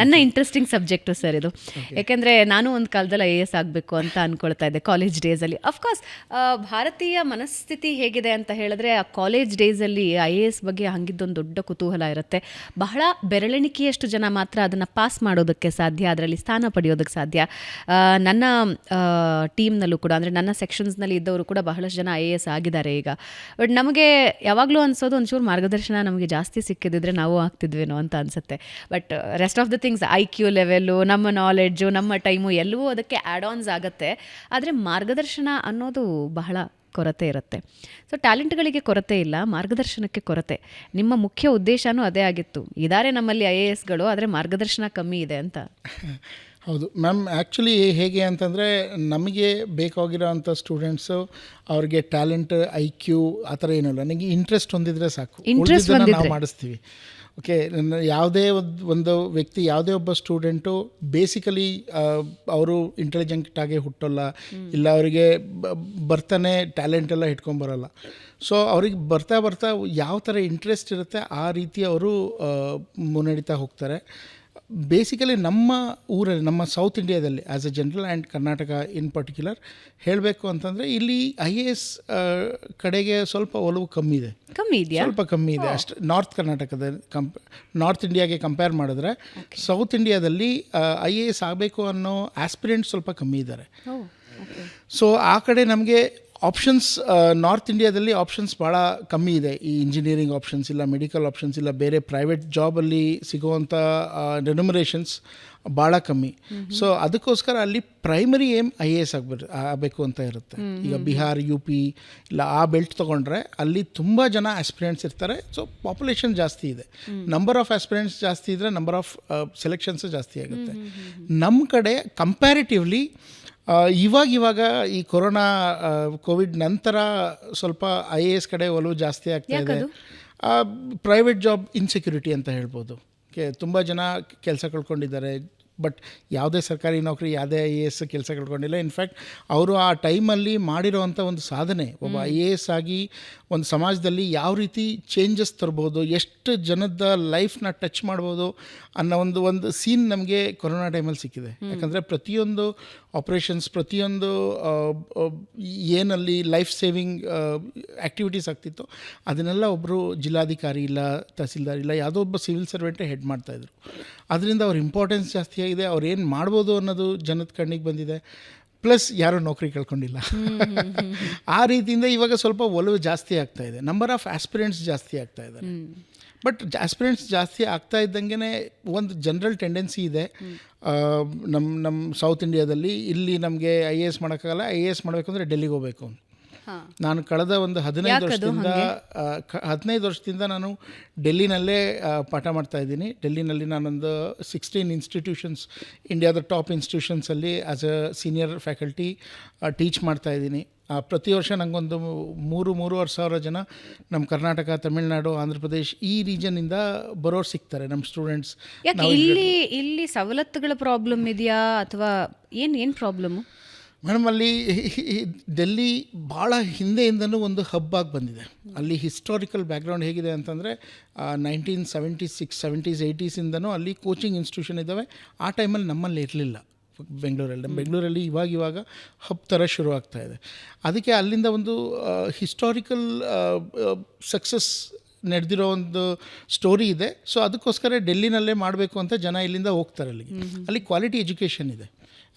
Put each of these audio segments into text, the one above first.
ನನ್ನ interesting subject sir ಇದು. ಯಾಕೆಂದರೆ ನಾನು ಒಂದು ಕಾಲದಲ್ಲಿ IAS ಆಗಬೇಕು ಅಂತ ಅಂದ್ಕೊಳ್ತಾ ಇದ್ದೆ ಕಾಲೇಜ್ ಡೇಸಲ್ಲಿ. ಅಫ್ಕೋರ್ಸ್ ಭಾರತೀಯ ಮನಸ್ಥಿತಿ ಹೇಗಿದೆ ಅಂತ ಹೇಳಿದ್ರೆ ಆ ಕಾಲೇಜ್ ಡೇಸಲ್ಲಿ IAS ಬಗ್ಗೆ ಹಂಗಿದ್ದೊಂದು ದೊಡ್ಡ ಕುತೂಹಲ ಇರುತ್ತೆ. ಬಹಳ ಬೆರಳೆಣಿಕೆಯಷ್ಟು ಜನ ಮಾತ್ರ ಅದನ್ನು ಪಾಸ್ ಮಾಡೋದಕ್ಕೆ ಸಾಧ್ಯ, ಅದರಲ್ಲಿ ಸ್ಥಾನ ಪಡೆಯೋದಕ್ಕೆ ಸಾಧ್ಯ. ನನ್ನ ಟೀಮ್ನಲ್ಲೂ ಕೂಡ, ಅಂದರೆ ನನ್ನ ಸೆಕ್ಷನ್ಸ್ನಲ್ಲಿ ಇದ್ದವರು ಕೂಡ ಬಹಳಷ್ಟು ಜನ IAS ಆಗಿದ್ದಾರೆ ಈಗ. ಬಟ್ ನಮಗೆ ಯಾವಾಗಲೂ ಅನಿಸೋದು ಒಂಚೂರು ಮಾರ್ಗದರ್ಶನ ನಮಗೆ ಜಾಸ್ತಿ ಸಿಕ್ಕಿದ್ರೆ ನಾವು ಆಗ್ತಿದ್ವೇನೋ ಅಂತ ಅನಿಸುತ್ತೆ. But rest of the things IQ level, ನಮ್ಮ ನಾಲೆಡ್ಜು, ನಮ್ಮ ಟೈಮು ಎಲ್ಲವೂ ಅದಕ್ಕೆ ಆ್ಯಡ್ ಆನ್ಸ್ ಆಗುತ್ತೆ. ಆದರೆ ಮಾರ್ಗದರ್ಶನ ಅನ್ನೋದು ಬಹಳ ಕೊರತೆ ಇರುತ್ತೆ. ಸೊ ಟ್ಯಾಲೆಂಟ್ಗಳಿಗೆ ಕೊರತೆ ಇಲ್ಲ, ಮಾರ್ಗದರ್ಶನಕ್ಕೆ ಕೊರತೆ. ನಿಮ್ಮ ಮುಖ್ಯ ಉದ್ದೇಶನೂ ಅದೇ ಆಗಿತ್ತು. ಇದ್ದಾರೆ ನಮ್ಮಲ್ಲಿ IASಗಳು, ಆದರೆ ಮಾರ್ಗದರ್ಶನ ಕಮ್ಮಿ ಇದೆ ಅಂತ. ಹೌದು ಮ್ಯಾಮ್. ಆ್ಯಕ್ಚುಲಿ ಹೇಗೆ ಅಂತಂದರೆ ನಮಗೆ ಬೇಕಾಗಿರೋ ಅಂಥ ಸ್ಟೂಡೆಂಟ್ಸು ಅವ್ರಿಗೆ ಟ್ಯಾಲೆಂಟ್ IQ ಆ ಥರ ಏನಿಲ್ಲ, ನನಗೆ ಇಂಟ್ರೆಸ್ಟ್ ಹೊಂದಿದ್ರೆ ಸಾಕು, ನಾವು ಮಾಡಿಸ್ತೀವಿ. ಓಕೆ, ಯಾವುದೇ ಒಂದು ವ್ಯಕ್ತಿ, ಯಾವುದೇ ಒಬ್ಬ ಸ್ಟೂಡೆಂಟು ಬೇಸಿಕಲಿ ಅವರು ಇಂಟೆಲಿಜೆಂಟಾಗಿ ಹುಟ್ಟೋಲ್ಲ, ಇಲ್ಲ ಅವರಿಗೆ ಬರ್ತಾನೆ ಟ್ಯಾಲೆಂಟ್ ಎಲ್ಲ ಇಟ್ಕೊಂಬರಲ್ಲ. ಸೊ ಅವ್ರಿಗೆ ಬರ್ತಾ ಬರ್ತಾ ಯಾವ ಥರ ಇಂಟ್ರೆಸ್ಟ್ ಇರುತ್ತೆ ಆ ರೀತಿ ಅವರು ಮುನ್ನಡೀತಾ ಹೋಗ್ತಾರೆ. ಬೇಸಿಕಲಿ ನಮ್ಮ ಊರಲ್ಲಿ, ನಮ್ಮ ಸೌತ್ ಇಂಡಿಯಾದಲ್ಲಿ as A general and Karnataka in particular ಹೇಳಬೇಕು ಅಂತಂದರೆ ಇಲ್ಲಿ IAS ಕಡೆಗೆ ಸ್ವಲ್ಪ ಒಲವು ಕಮ್ಮಿ ಇದೆ, ಸ್ವಲ್ಪ ಕಮ್ಮಿ ಇದೆ ಅಷ್ಟು. ನಾರ್ತ್ ಕರ್ನಾಟಕದ ನಾರ್ತ್ ಇಂಡಿಯಾಗೆ ಕಂಪೇರ್ ಮಾಡಿದ್ರೆ ಸೌತ್ ಇಂಡಿಯಾದಲ್ಲಿ IAS ಆಗಬೇಕು ಅನ್ನೋ ಆಸ್ಪಿರೆಂಟ್ಸ್ ಸ್ವಲ್ಪ ಕಮ್ಮಿ ಇದ್ದಾರೆ. ಸೊ ಆ ಕಡೆ ನಮಗೆ ಆಪ್ಷನ್ಸ್, ನಾರ್ತ್ ಇಂಡಿಯಾದಲ್ಲಿ ಆಪ್ಷನ್ಸ್ ಭಾಳ ಕಮ್ಮಿ ಇದೆ. ಈ ಇಂಜಿನಿಯರಿಂಗ್ ಆಪ್ಷನ್ಸ್ ಇಲ್ಲ, ಮೆಡಿಕಲ್ ಆಪ್ಷನ್ಸ್ ಇಲ್ಲ, ಬೇರೆ ಪ್ರೈವೇಟ್ ಜಾಬಲ್ಲಿ ಸಿಗುವಂಥ ರೆನ್ಯುಮರೇಷನ್ಸ್ ಭಾಳ ಕಮ್ಮಿ. ಸೊ ಅದಕ್ಕೋಸ್ಕರ ಅಲ್ಲಿ ಪ್ರೈಮರಿ ಏಮ್ IAS ಆಗಬೇಕು ಅಂತ ಇರುತ್ತೆ. ಈಗ ಬಿಹಾರ್, UP ಇಲ್ಲ ಆ ಬೆಲ್ಟ್ ತೊಗೊಂಡ್ರೆ ಅಲ್ಲಿ ತುಂಬ ಜನ ಆಸ್ಪಿರೆಂಟ್ಸ್ ಇರ್ತಾರೆ. ಸೊ ಪಾಪ್ಯುಲೇಷನ್ ಜಾಸ್ತಿ ಇದೆ, ನಂಬರ್ ಆಫ್ ಆಸ್ಪಿರೆಂಟ್ಸ್ ಜಾಸ್ತಿ ಇದ್ದರೆ ನಂಬರ್ ಆಫ್ ಸೆಲೆಕ್ಷನ್ಸ್ ಜಾಸ್ತಿ ಆಗುತ್ತೆ. ನಮ್ಮ ಕಡೆ ಕಂಪ್ಯಾರಿಟಿವ್ಲಿ ಇವಾಗ ಈ ಕೊರೋನಾ ಕೋವಿಡ್ ನಂತರ ಸ್ವಲ್ಪ IAS ಕಡೆ ಒಲವು ಜಾಸ್ತಿ ಆಗ್ತಾ ಇದೆ. ಪ್ರೈವೇಟ್ ಜಾಬ್ ಇನ್ಸೆಕ್ಯೂರಿಟಿ ಅಂತ ಹೇಳ್ಬೋದು. ತುಂಬ ಜನ ಕೆಲಸ ಕಳ್ಕೊಂಡಿದ್ದಾರೆ, ಬಟ್ ಯಾವುದೇ ಸರ್ಕಾರಿ ನೌಕರಿ, ಯಾವುದೇ IAS ಕೆಲಸ ಕಳ್ಕೊಂಡಿಲ್ಲ. ಇನ್ಫ್ಯಾಕ್ಟ್ ಅವರು ಆ ಟೈಮಲ್ಲಿ ಮಾಡಿರೋವಂಥ ಒಂದು ಸಾಧನೆ, ಒಬ್ಬ IAS ಆಗಿ ಒಂದು ಸಮಾಜದಲ್ಲಿ ಯಾವ ರೀತಿ ಚೇಂಜಸ್ ತರ್ಬೋದು, ಎಷ್ಟು ಜನದ ಲೈಫ್ನ ಟಚ್ ಮಾಡ್ಬೋದು ಅನ್ನೋ ಒಂದು ಸೀನ್ ನಮಗೆ ಕೊರೋನಾ ಟೈಮಲ್ಲಿ ಸಿಕ್ಕಿದೆ. ಯಾಕಂದರೆ ಪ್ರತಿಯೊಂದು ಆಪ್ರೇಷನ್ಸ್, ಪ್ರತಿಯೊಂದು ಏನಲ್ಲಿ ಲೈಫ್ ಸೇವಿಂಗ್ ಆ್ಯಕ್ಟಿವಿಟೀಸ್ ಆಗ್ತಿತ್ತು ಅದನ್ನೆಲ್ಲ ಒಬ್ಬರು ಜಿಲ್ಲಾಧಿಕಾರಿ ಇಲ್ಲ, ತಹಸೀಲ್ದಾರ್ ಇಲ್ಲ, ಯಾವುದೋ ಒಬ್ಬ ಸಿವಿಲ್ ಸರ್ವೆಂಟೇ ಹೆಡ್ ಮಾಡ್ತಾಯಿದ್ರು. ಅದರಿಂದ ಅವ್ರ ಇಂಪಾರ್ಟೆನ್ಸ್ ಜಾಸ್ತಿ ಆಗಿದೆ, ಅವ್ರು ಏನು ಮಾಡ್ಬೋದು ಅನ್ನೋದು ಜನದ ಕಣ್ಣಿಗೆ ಬಂದಿದೆ. ಪ್ಲಸ್ ಯಾರೂ ನೌಕರಿ ಕಳ್ಕೊಂಡಿಲ್ಲ. ಆ ರೀತಿಯಿಂದ ಇವಾಗ ಸ್ವಲ್ಪ ಒಲವು ಜಾಸ್ತಿ ಆಗ್ತಾ ಇದೆ, ನಂಬರ್ ಆಫ್ ಆಸ್ಪಿರೆಂಟ್ಸ್ ಜಾಸ್ತಿ ಆಗ್ತಾ ಇದ್ದಾರೆ. ಬಟ್ ಆಸ್ಪಿರೆಂಟ್ಸ್ ಜಾಸ್ತಿ ಆಗ್ತಾ ಇದ್ದಂಗೆ ಒಂದು ಜನರಲ್ ಟೆಂಡೆನ್ಸಿ ಇದೆ ನಮ್ಮ ಸೌತ್ ಇಂಡಿಯಾದಲ್ಲಿ. ಇಲ್ಲಿ ನಮಗೆ IAS ಮಾಡೋಕ್ಕಾಗಲ್ಲ, IAS ಮಾಡಬೇಕಂದ್ರೆ ಡೆಲ್ಲಿಗೆ ಹೋಗಬೇಕು. ನಾನು ಕಳೆದ ಒಂದು 15 ವರ್ಷದಿಂದ ನಾನು ಡೆಲ್ಲಿನಲ್ಲೇ ಪಾಠ ಮಾಡ್ತಾಯಿದ್ದೀನಿ. ಡೆಲ್ಲಿನಲ್ಲಿ ನಾನೊಂದು 16 ಇನ್ಸ್ಟಿಟ್ಯೂಷನ್ಸ್, ಇಂಡಿಯಾದ ಟಾಪ್ ಇನ್ಸ್ಟಿಟ್ಯೂಷನ್ಸಲ್ಲಿ as a senior faculty teach ಮಾಡ್ತಾಯಿದ್ದೀನಿ. ಪ್ರತಿ ವರ್ಷ ನನಗೊಂದು 3-3.5 ಸಾವಿರ ಜನ ನಮ್ಮ ಕರ್ನಾಟಕ, ತಮಿಳುನಾಡು, ಆಂಧ್ರ ಪ್ರದೇಶ್ ಈ ರೀಜನ್ನಿಂದ ಬರೋರು ಸಿಗ್ತಾರೆ ನಮ್ಮ ಸ್ಟೂಡೆಂಟ್ಸ್. ಇಲ್ಲಿ ಸವಲತ್ತುಗಳ ಪ್ರಾಬ್ಲಮ್ ಇದೆಯಾ ಅಥವಾ ಏನು ಪ್ರಾಬ್ಲಮ್ಮು? ಮೇಡಮ್, ಅಲ್ಲಿ ಡೆಲ್ಲಿ ಭಾಳ ಹಿಂದೆಯಿಂದನೂ ಒಂದು ಹಬ್ ಆಗಿ ಬಂದಿದೆ. ಅಲ್ಲಿ ಹಿಸ್ಟಾರಿಕಲ್ ಬ್ಯಾಕ್ಗ್ರೌಂಡ್ ಹೇಗಿದೆ ಅಂತಂದರೆ 1976, 70s, 80s ಅಲ್ಲಿ ಕೋಚಿಂಗ್ ಇನ್ಸ್ಟಿಟ್ಯೂಷನ್ ಇದ್ದಾವೆ. ಆ ಟೈಮಲ್ಲಿ ನಮ್ಮಲ್ಲಿ ಇರಲಿಲ್ಲ ಬೆಂಗಳೂರಲ್ಲಿ ಇವಾಗ ಹಬ್ ಥರ ಶುರು ಆಗ್ತಾ ಇದೆ. ಅದಕ್ಕೆ ಅಲ್ಲಿಂದ ಒಂದು ಹಿಸ್ಟಾರಿಕಲ್ ಸಕ್ಸಸ್ ನಡೆದಿರೋ ಒಂದು ಸ್ಟೋರಿ ಇದೆ. ಸೊ ಅದಕ್ಕೋಸ್ಕರ ಡೆಲ್ಲಿನಲ್ಲೇ ಮಾಡಬೇಕು ಅಂತ ಜನ ಇಲ್ಲಿಂದ ಹೋಗ್ತಾರೆ ಅಲ್ಲಿಗೆ. ಅಲ್ಲಿ ಕ್ವಾಲಿಟಿ ಎಜುಕೇಷನ್ ಇದೆ.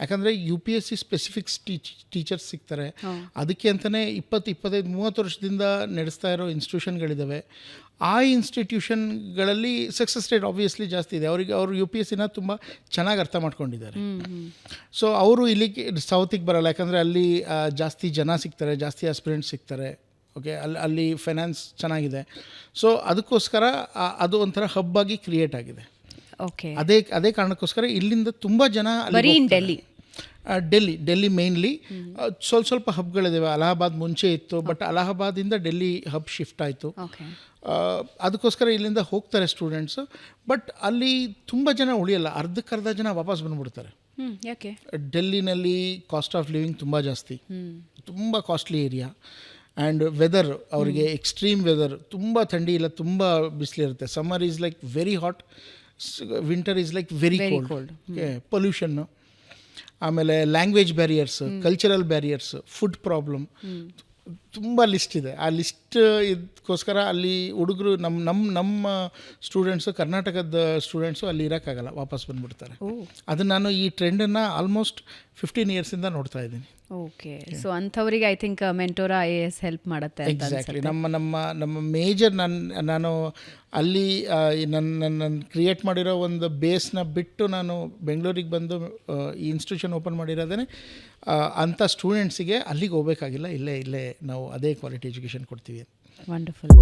ಯಾಕಂದರೆ UPSC ಸ್ಪೆಸಿಫಿಕ್ಸ್ ಟೀಚರ್ಸ್ ಸಿಗ್ತಾರೆ. ಅದಕ್ಕೆ ಅಂತಲೇ 20-25-30 ವರ್ಷದಿಂದ ನಡೆಸ್ತಾ ಇರೋ ಇನ್ಸ್ಟಿಟ್ಯೂಷನ್ಗಳಿದ್ದಾವೆ. ಆ ಇನ್ಸ್ಟಿಟ್ಯೂಷನ್ಗಳಲ್ಲಿ ಸಕ್ಸಸ್ ರೇಟ್ ಆಬ್ವಿಯಸ್ಲಿ ಜಾಸ್ತಿ ಇದೆ. ಅವರು UPSCನ ತುಂಬ ಚೆನ್ನಾಗಿ ಅರ್ಥ ಮಾಡ್ಕೊಂಡಿದ್ದಾರೆ. ಸೊ ಅವರು ಇಲ್ಲಿಗೆ ಸೌತಿಗೆ ಬರಲ್ಲ, ಯಾಕಂದರೆ ಅಲ್ಲಿ ಜಾಸ್ತಿ ಜನ ಸಿಗ್ತಾರೆ, ಜಾಸ್ತಿ ಆಸ್ಪಿರೆಂಟ್ಸ್ ಸಿಗ್ತಾರೆ. ಓಕೆ, ಅಲ್ಲಿ ಫೈನಾನ್ಸ್ ಚೆನ್ನಾಗಿದೆ. ಸೊ ಅದಕ್ಕೋಸ್ಕರ ಅದು ಒಂಥರ ಹಬ್ ಆಗಿ ಕ್ರಿಯೇಟ್ ಆಗಿದೆ. ಓಕೆ, ಅದೇ ಕಾರಣಕ್ಕೋಸ್ಕರ ಇಲ್ಲಿಂದ ತುಂಬ ಜನ ಡೆಲ್ಲಿ ಮೇನ್ಲಿ ಸ್ವಲ್ಪ ಹಬ್ಗಳಿದ್ದಾವೆ. ಅಲಹಾಬಾದ್ ಮುಂಚೆ ಇತ್ತು, ಬಟ್ ಅಲಹಾಬಾದಿಂದ ಡೆಲ್ಲಿ ಹಬ್ ಶಿಫ್ಟ್ ಆಯಿತು. ಅದಕ್ಕೋಸ್ಕರ ಇಲ್ಲಿಂದ ಹೋಗ್ತಾರೆ ಸ್ಟೂಡೆಂಟ್ಸು. ಬಟ್ ಅಲ್ಲಿ ತುಂಬ ಜನ ಉಳಿಯಲ್ಲ, ಅರ್ಧಕ್ಕರ್ಧ ಜನ ವಾಪಸ್ ಬಂದುಬಿಡ್ತಾರೆ. ಯಾಕೆ? ಡೆಲ್ಲಿನಲ್ಲಿ ಕಾಸ್ಟ್ ಆಫ್ ಲಿವಿಂಗ್ ತುಂಬ ಜಾಸ್ತಿ, ತುಂಬ ಕಾಸ್ಟ್ಲಿ ಏರಿಯಾ. ಆ್ಯಂಡ್ ವೆದರ್ ಅವರಿಗೆ ಎಕ್ಸ್ಟ್ರೀಮ್ ವೆದರ್, ತುಂಬ ಥಂಡಿ ಇಲ್ಲ, ತುಂಬ ಬಿಸಿಲಿರುತ್ತೆ. Summer is like very hot, winter is like very cold. ಪೊಲ್ಯೂಷನ್ನು, ಆಮೇಲೆ language barriers, cultural barriers, food problem, ತುಂಬ ಲಿಸ್ಟ್ ಇದೆ. ಆ ಲಿಸ್ಟ್ ಇದಕ್ಕೋಸ್ಕರ ಅಲ್ಲಿ ಹುಡುಗರು ನಮ್ಮ ಸ್ಟೂಡೆಂಟ್ಸು, ಕರ್ನಾಟಕದ ಸ್ಟೂಡೆಂಟ್ಸು ಅಲ್ಲಿ ಇರೋಕ್ಕಾಗಲ್ಲ, ವಾಪಸ್ ಬಂದುಬಿಡ್ತಾರೆ. ಅದು ನಾನು ಈ ಟ್ರೆಂಡನ್ನು ಆಲ್ಮೋಸ್ಟ್ 15 ಇಯರ್ಸಿಂದ ನೋಡ್ತಾ ಇದ್ದೀನಿ. ಓಕೆ, ಸೊ ಅಂಥವರಿಗೆ ಐ ಥಿಂಕ್ ಮೆಂಟೋರಾ IAS ಹೆಲ್ಪ್ ಮಾಡುತ್ತೆ. ಎಕ್ಸಾಕ್ಟ್ಲಿ. ನಮ್ಮ ಮೇಜರ್ ನಾನು ಅಲ್ಲಿ ನನ್ನ ಕ್ರಿಯೇಟ್ ಮಾಡಿರೋ ಒಂದು ಬೇಸ್ನ ಬಿಟ್ಟು ನಾನು ಬೆಂಗಳೂರಿಗೆ ಬಂದು ಈ ಇನ್ಸ್ಟಿಟ್ಯೂಷನ್ ಓಪನ್ ಮಾಡಿರೋದೇ ಅಂಥ ಸ್ಟೂಡೆಂಟ್ಸಿಗೆ ಅಲ್ಲಿಗೆ ಹೋಗಬೇಕಾಗಿಲ್ಲ, ಇಲ್ಲೇ ನಾವು ಅದೇ ಕ್ವಾಲಿಟಿ ಎಜುಕೇಷನ್ ಕೊಡ್ತೀವಿ. ವಂಡರ್ಫುಲ್.